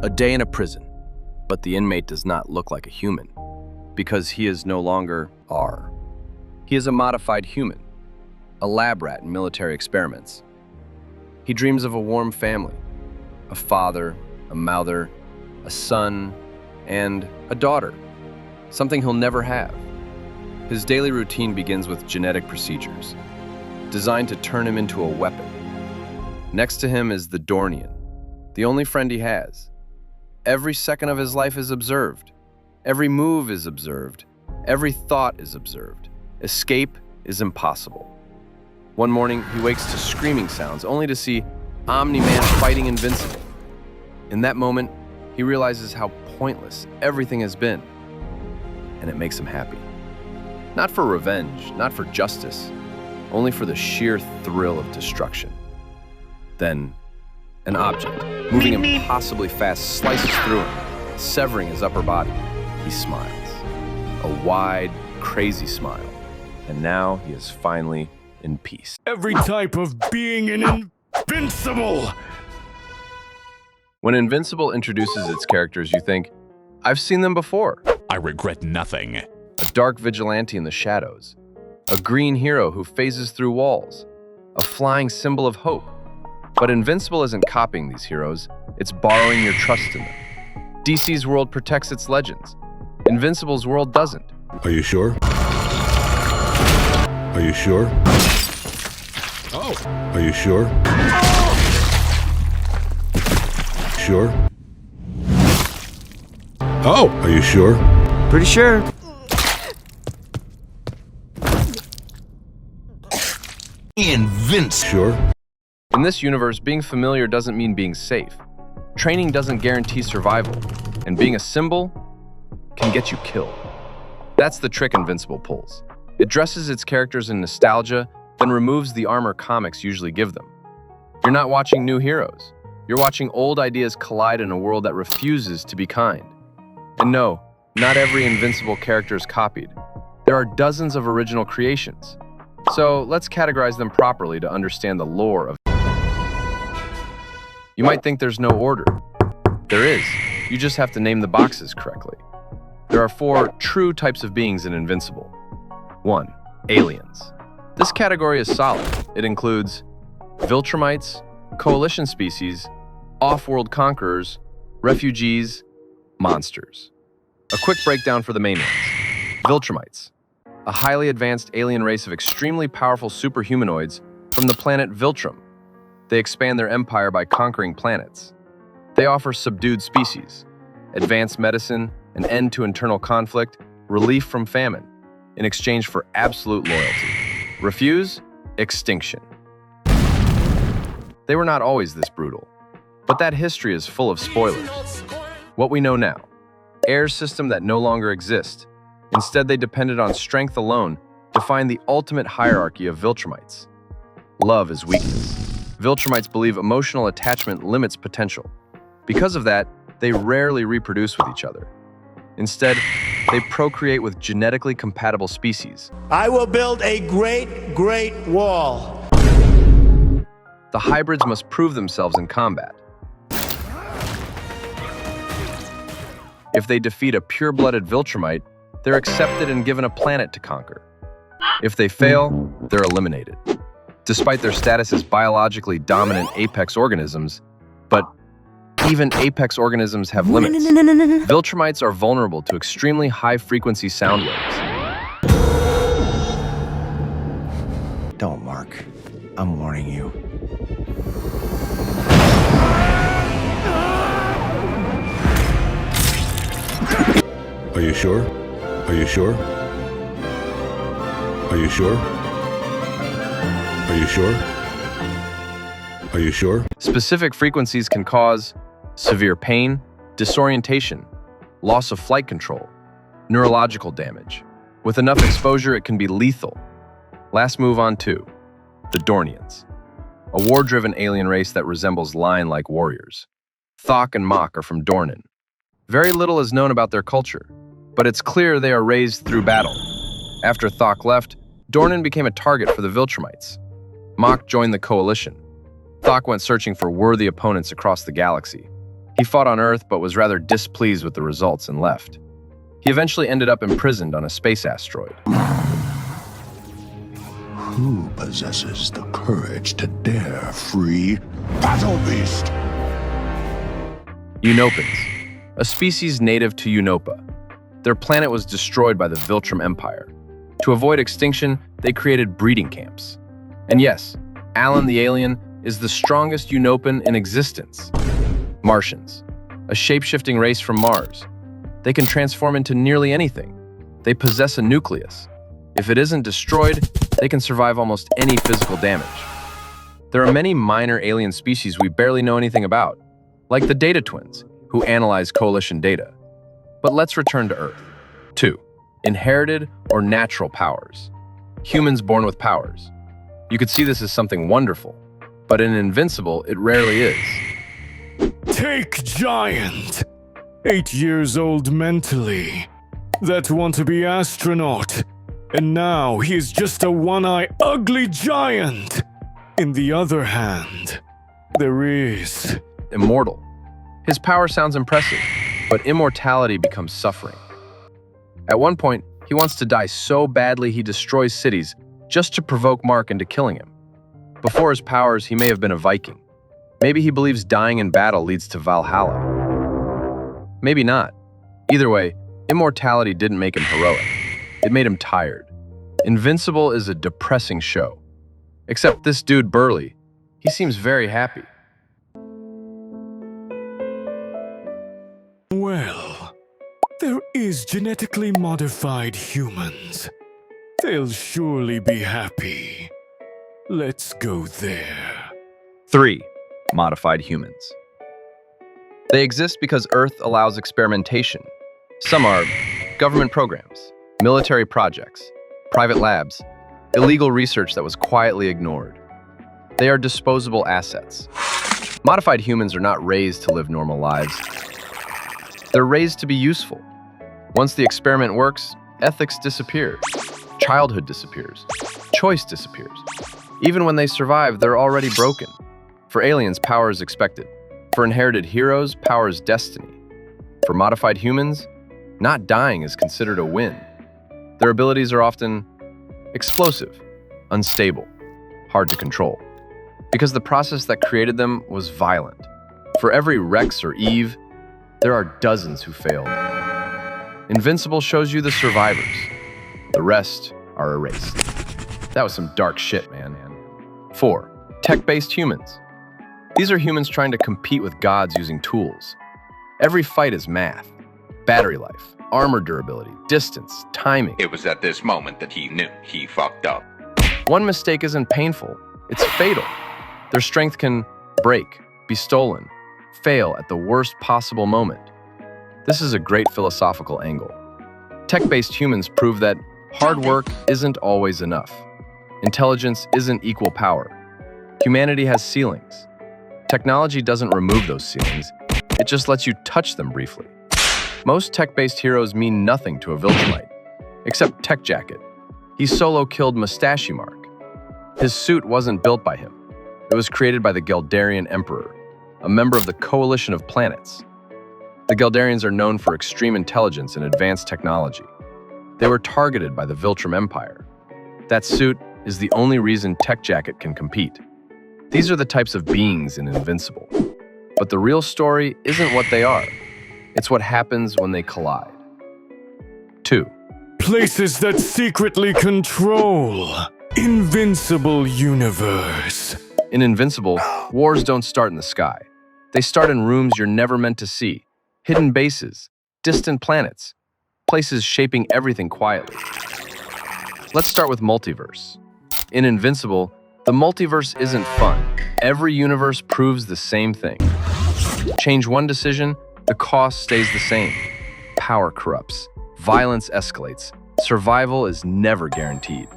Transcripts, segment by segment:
A day in a prison, but the inmate does not look like a human, because he is no longer R. He is a modified human, a lab rat in military experiments. He dreams of a warm family, a father, a mother, a son, and a daughter, something he'll never have. His daily routine begins with genetic procedures, designed to turn him into a weapon. Next to him is the Dornian, the only friend he has. Every second of his life is observed. Every move is observed. Every thought is observed. Escape is impossible. One morning, he wakes to screaming sounds, only to see Omni-Man fighting Invincible. In that moment, he realizes how pointless everything has been, and it makes him happy. Not for revenge, not for justice, only for the sheer thrill of destruction. Then, an object, moving impossibly fast, slices through him, severing his upper body. He smiles. A wide, crazy smile. And now he is finally in peace. Every type of being an Invincible! When Invincible introduces its characters, you think, I've seen them before. I regret nothing. A dark vigilante in the shadows. A green hero who phases through walls. A flying symbol of hope. But Invincible isn't copying these heroes, it's borrowing your trust in them. DC's world protects its legends. Invincible's world doesn't. Are you sure? Are you sure? Oh! Are you sure? Sure? Oh! Are you sure? Pretty sure. Invincible. Sure? In this universe, being familiar doesn't mean being safe. Training doesn't guarantee survival, and being a symbol can get you killed. That's the trick Invincible pulls. It dresses its characters in nostalgia, then removes the armor comics usually give them. You're not watching new heroes. You're watching old ideas collide in a world that refuses to be kind. And no, not every Invincible character is copied. There are dozens of original creations. So let's categorize them properly to understand the lore of. You might think there's no order. There is. You just have to name the boxes correctly. There are 4 true types of beings in Invincible. 1. Aliens. This category is solid. It includes Viltrumites, coalition species, off-world conquerors, refugees, monsters. A quick breakdown for the main ones. Viltrumites, a highly advanced alien race of extremely powerful superhumanoids from the planet Viltrum. They expand their empire by conquering planets. They offer subdued species, advanced medicine, an end to internal conflict, relief from famine, in exchange for absolute loyalty. Refuse? Extinction. They were not always this brutal, but that history is full of spoilers. What we know now, air system that no longer exists. Instead, they depended on strength alone to find the ultimate hierarchy of Viltrumites. Love is weakness. Viltrumites believe emotional attachment limits potential. Because of that, they rarely reproduce with each other. Instead, they procreate with genetically compatible species. I will build a great, great wall. The hybrids must prove themselves in combat. If they defeat a pure-blooded Viltrumite, they're accepted and given a planet to conquer. If they fail, they're eliminated. Despite their status as biologically dominant apex organisms, but even apex organisms have limits. Viltrumites are vulnerable to extremely high-frequency sound waves. Don't, Mark. I'm warning you. Are you sure? Are you sure? Are you sure? Are you sure? Are you sure? Specific frequencies can cause severe pain, disorientation, loss of flight control, neurological damage. With enough exposure, it can be lethal. Last move on 2, the Dornians, a war-driven alien race that resembles lion-like warriors. Thok and Mok are from Dornan. Very little is known about their culture, but it's clear they are raised through battle. After Thok left, Dornan became a target for the Viltrumites. Mok joined the coalition. Thok went searching for worthy opponents across the galaxy. He fought on Earth but was rather displeased with the results and left. He eventually ended up imprisoned on a space asteroid. Who possesses the courage to dare free Battle Beast? Unopans, a species native to Europa. Their planet was destroyed by the Viltrum Empire. To avoid extinction, they created breeding camps. And yes, Alan the alien is the strongest Unopan in existence. Martians, a shape-shifting race from Mars. They can transform into nearly anything. They possess a nucleus. If it isn't destroyed, they can survive almost any physical damage. There are many minor alien species we barely know anything about, like the Data Twins, who analyze coalition data. But let's return to Earth. 2. Inherited or natural powers. Humans born with powers. You could see this as something wonderful, but in Invincible, it rarely is. Take Giant. 8 years old mentally. That want to be astronaut. And now he is just a one-eye ugly giant. In the other hand, there is... Immortal. His power sounds impressive, but immortality becomes suffering. At one point, he wants to die so badly he destroys cities just to provoke Mark into killing him. Before his powers, he may have been a Viking. Maybe he believes dying in battle leads to Valhalla. Maybe not. Either way, immortality didn't make him heroic. It made him tired. Invincible is a depressing show. Except this dude Burley, he seems very happy. Well, there is genetically modified humans. They'll surely be happy. Let's go there. 3. Modified humans. They exist because Earth allows experimentation. Some are government programs, military projects, private labs, illegal research that was quietly ignored. They are disposable assets. Modified humans are not raised to live normal lives. They're raised to be useful. Once the experiment works, ethics disappear. Childhood disappears. Choice disappears. Even when they survive, they're already broken. For aliens, power is expected. For inherited heroes, power is destiny. For modified humans, not dying is considered a win. Their abilities are often explosive, unstable, hard to control. Because the process that created them was violent. For every Rex or Eve, there are dozens who failed. Invincible shows you the survivors. The rest are erased. That was some dark shit, man. 4. Tech-based humans. These are humans trying to compete with gods using tools. Every fight is math. Battery life, armor durability, distance, timing. It was at this moment that he knew he fucked up. One mistake isn't painful, it's fatal. Their strength can break, be stolen, fail at the worst possible moment. This is a great philosophical angle. Tech-based humans prove that hard work isn't always enough. Intelligence isn't equal power. Humanity has ceilings. Technology doesn't remove those ceilings, it just lets you touch them briefly. Most tech-based heroes mean nothing to a Viltrumite, except Tech Jacket. He solo killed Mustache Mark. His suit wasn't built by him. It was created by the Geldarian Emperor, a member of the Coalition of Planets. The Geldarians are known for extreme intelligence and advanced technology. They were targeted by the Viltrum Empire. That suit is the only reason Tech Jacket can compete. These are the types of beings in Invincible. But the real story isn't what they are. It's what happens when they collide. 2. Places that secretly control. Invincible universe. In Invincible, wars don't start in the sky. They start in rooms you're never meant to see. Hidden bases, distant planets, places shaping everything quietly. Let's start with multiverse. In Invincible, the multiverse isn't fun. Every universe proves the same thing. Change one decision, the cost stays the same. Power corrupts, violence escalates, survival is never guaranteed.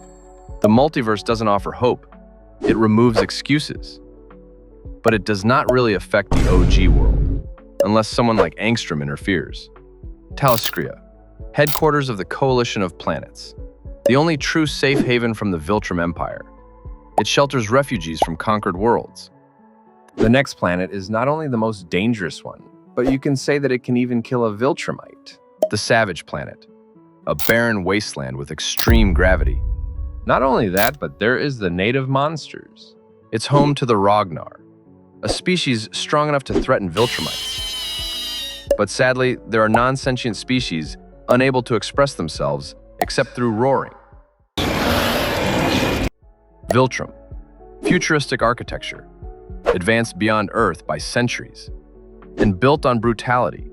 The multiverse doesn't offer hope, it removes excuses. But it does not really affect the OG world, unless someone like Angstrom interferes. Taliscria, headquarters of the Coalition of Planets, the only true safe haven from the Viltrum Empire. It shelters refugees from conquered worlds. The next planet is not only the most dangerous one, But you can say that it can even kill a Viltrumite, the savage planet, a barren wasteland with extreme gravity. Not only that, but there is the native monsters. It's home to the Ragnar, a species strong enough to threaten Viltrumites. But sadly, there are non-sentient species unable to express themselves except through roaring. Viltrum, futuristic architecture, advanced beyond Earth by centuries, and built on brutality.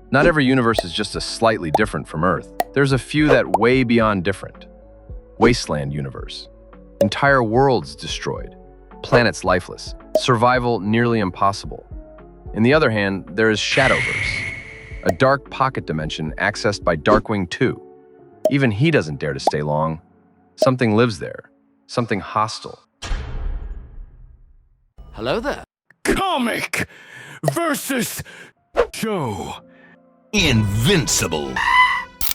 Not every universe is just a slightly different from Earth. There's a few that way beyond different. Wasteland universe. Entire worlds destroyed. Planets lifeless. Survival nearly impossible. On the other hand, there is Shadowverse, a dark pocket dimension accessed by Darkwing 2. Even he doesn't dare to stay long. Something lives there. Something hostile. Hello there. Comic versus show. Invincible.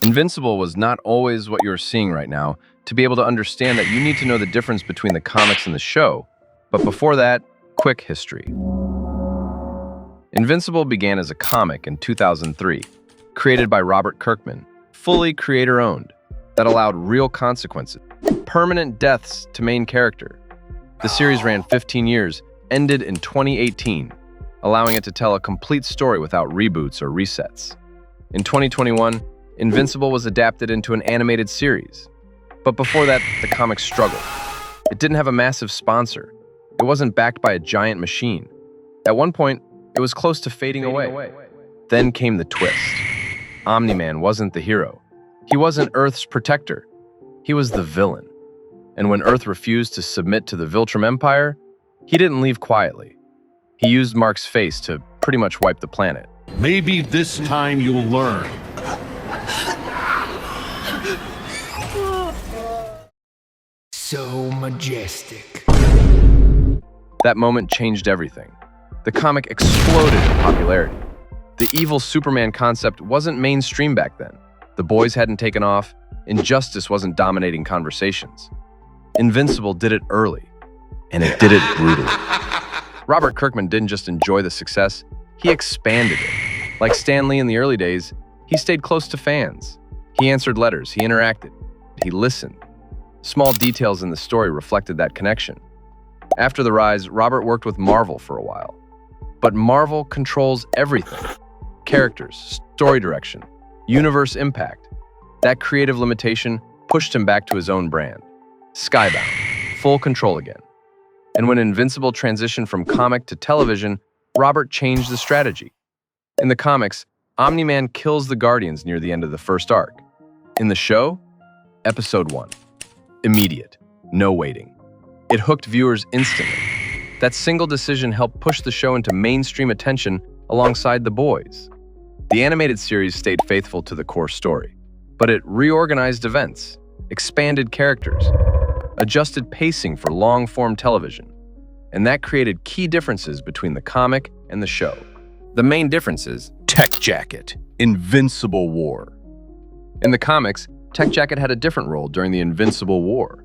Invincible was not always what you're seeing right now. To be able to understand that, you need to know the difference between the comics and the show. But before that, quick history. Invincible began as a comic in 2003, created by Robert Kirkman, fully creator-owned, that allowed real consequences, permanent deaths to main character. The series ran 15 years, ended in 2018, allowing it to tell a complete story without reboots or resets. In 2021, Invincible was adapted into an animated series. But before that, the comic struggled. It didn't have a massive sponsor. It wasn't backed by a giant machine. At one point, it was close to fading away. Then came the twist. Omni-Man wasn't the hero. He wasn't Earth's protector. He was the villain. And when Earth refused to submit to the Viltrum Empire, he didn't leave quietly. He used Mark's face to pretty much wipe the planet. Maybe this time you'll learn. So majestic. That moment changed everything. The comic exploded in popularity. The evil Superman concept wasn't mainstream back then. The boys hadn't taken off. Injustice wasn't dominating conversations. Invincible did it early, and it did it brutally. Robert Kirkman didn't just enjoy the success, he expanded it. Like Stan Lee in the early days, he stayed close to fans. He answered letters, he interacted, he listened. Small details in the story reflected that connection. After the rise, Robert worked with Marvel for a while. But Marvel controls everything. Characters, story direction, universe impact. That creative limitation pushed him back to his own brand. Skybound, full control again. And when Invincible transitioned from comic to television, Robert changed the strategy. In the comics, Omni-Man kills the Guardians near the end of the first arc. In the show, Episode 1. Immediate, no waiting. It hooked viewers instantly. That single decision helped push the show into mainstream attention alongside The Boys. The animated series stayed faithful to the core story, but it reorganized events, expanded characters, adjusted pacing for long-form television, and that created key differences between the comic and the show. The main differences: Tech Jacket, Invincible War. In the comics, Tech Jacket had a different role during the Invincible War.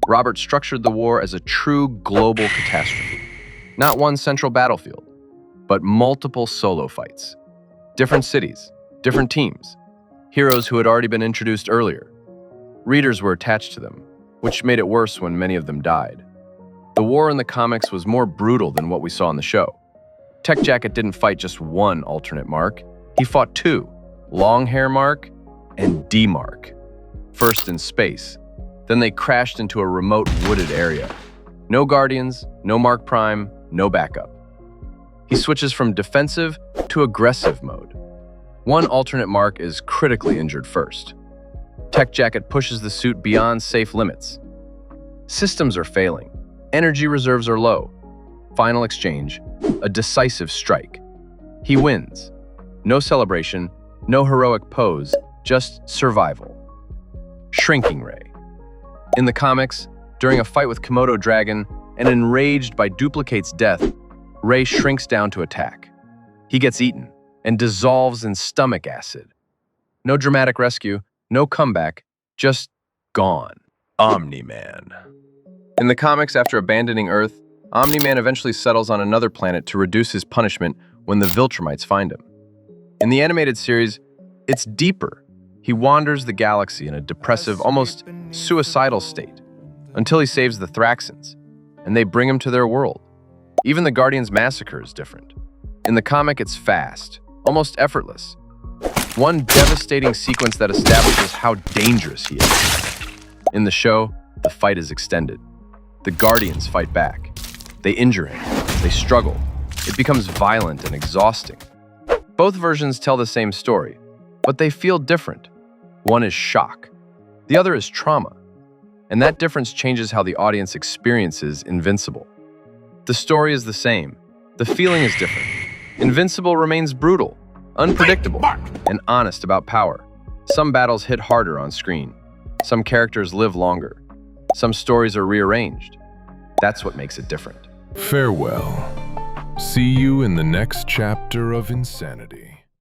Robert structured the war as a true global catastrophe. Not one central battlefield, but multiple solo fights. Different cities, different teams, heroes who had already been introduced earlier. Readers were attached to them, which made it worse when many of them died. The war in the comics was more brutal than what we saw in the show. Tech Jacket didn't fight just one alternate Mark. He fought two, Longhair Mark and D-Mark. First in space, then they crashed into a remote wooded area. No Guardians, no Mark Prime, no backup. He switches from defensive to aggressive mode. One alternate Mark is critically injured first. Tech Jacket pushes the suit beyond safe limits. Systems are failing. Energy reserves are low. Final exchange, a decisive strike. He wins. No celebration, no heroic pose, just survival. Shrinking Ray. In the comics, during a fight with Komodo Dragon and enraged by Duplicate's death, Ray shrinks down to attack. He gets eaten and dissolves in stomach acid. No dramatic rescue, no comeback, just gone. Omni-Man. In the comics, after abandoning Earth, Omni-Man eventually settles on another planet to reduce his punishment when the Viltrumites find him. In the animated series, it's deeper. He wanders the galaxy in a depressive, almost suicidal state, until he saves the Thraxans, and they bring him to their world. Even the Guardians massacre is different. In the comic, it's fast, almost effortless. One devastating sequence that establishes how dangerous he is. In the show, the fight is extended. The Guardians fight back. They injure him. They struggle. It becomes violent and exhausting. Both versions tell the same story, but they feel different. One is shock. The other is trauma. And that difference changes how the audience experiences Invincible. The story is the same. The feeling is different. Invincible remains brutal, unpredictable, and honest about power. Some battles hit harder on screen. Some characters live longer. Some stories are rearranged. That's what makes it different. Farewell. See you in the next chapter of Insanity.